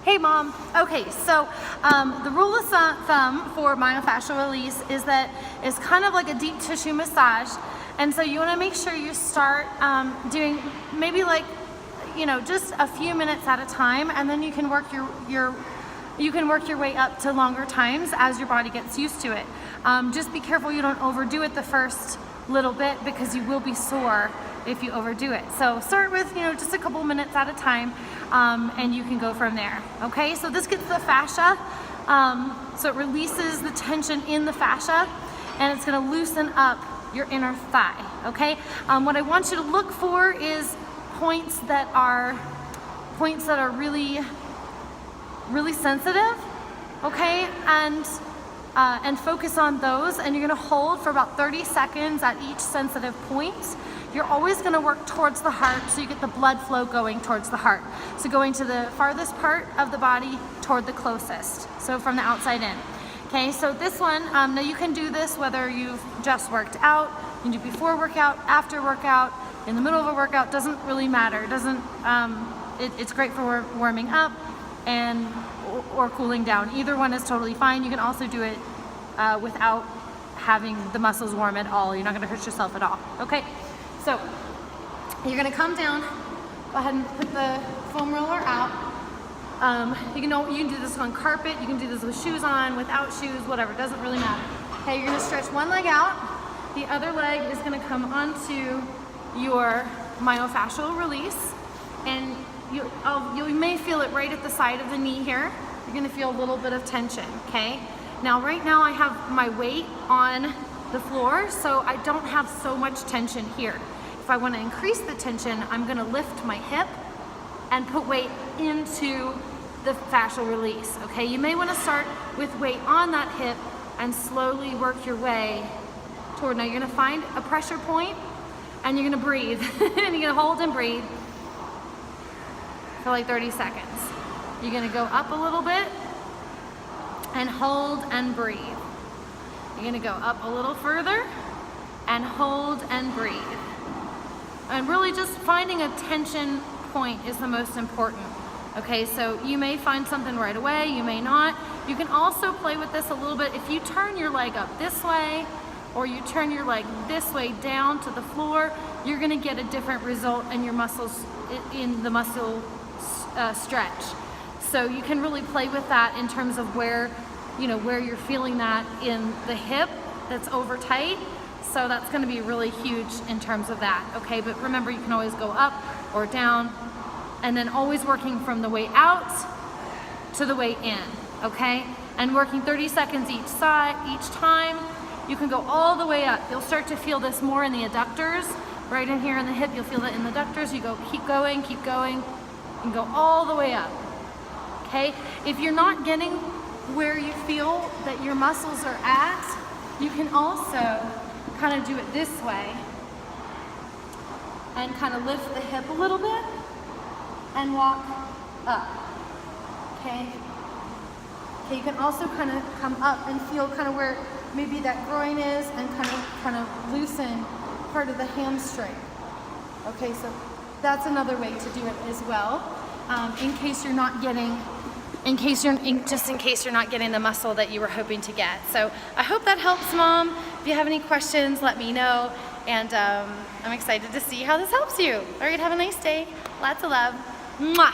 Hey Mom. Okay, so the rule of thumb for myofascial release is that it's kind of like a deep tissue massage, and so you want to make sure you start doing maybe like, just a few minutes at a time, and then you can work your way up to longer times as your body gets used to it. Just be careful you don't overdo it the first little bit, because you will be sore if you overdo it. So start with just a couple minutes at a time, and you can go from there. Okay, so this gets the fascia, so it releases the tension in the fascia, and it's going to loosen up your inner thigh. Okay, what I want you to look for is points that are really sensitive. Okay, and focus on those, and you're going to hold for about 30 seconds at each sensitive point. You're always going to work towards the heart, so you get the blood flow going towards the heart. So going to the farthest part of the body toward the closest, so from the outside in. Okay, so this one, now you can do this whether you've just worked out, you can do before workout, after workout, in the middle of a workout, doesn't really matter. It doesn't, it's great for warming up and or cooling down. Either one is totally fine. You can also do it without having the muscles warm at all. You're not going to hurt yourself at all. Okay, so you're going to come down. Go ahead and put the foam roller out. You can do this on carpet. You can do this with shoes on, without shoes, whatever. It doesn't really matter. Okay, you're going to stretch one leg out. The other leg is going to come onto your myofascial release, and you may feel it right at the side of the knee here. You're going to feel a little bit of tension. Okay, now right now I have my weight on the floor, so I don't have so much tension here. If I want to increase the tension, I'm going to lift my hip and put weight into the fascial release. Okay, you may want to start with weight on that hip and slowly work your way toward. Now you're going to find a pressure point, and you're going to breathe. And you're going to hold and breathe for like 30 seconds. You're going to go up a little bit and hold and breathe. You're going to go up a little further and hold and breathe. And really just finding a tension point is the most important. Okay, so you may find something right away, you may not. You can also play with this a little bit. If you turn your leg up this way, or you turn your leg this way down to the floor, you're going to get a different result in your muscles, in the muscle stretch. So you can really play with that in terms of where you're feeling that in the hip that's over tight. So that's going to be really huge in terms of that. Okay, but remember, you can always go up or down, and then always working from the way out to the way in. Okay, and working 30 seconds each time. You can go all the way up. You'll start to feel this more in the adductors, right in here in the hip. You'll feel it in the adductors. You go, keep going, and go all the way up. Okay? If you're not getting where you feel that your muscles are at, you can also kind of do it this way and kind of lift the hip a little bit and walk up. Okay? Okay, you can also kind of come up and feel kind of where maybe that groin is, and kind of loosen part of the hamstring. Okay, so that's another way to do it as well. In case you're not getting the muscle that you were hoping to get. So I hope that helps, Mom. If you have any questions, let me know, and I'm excited to see how this helps you. All right, have a nice day. Lots of love. Mwah.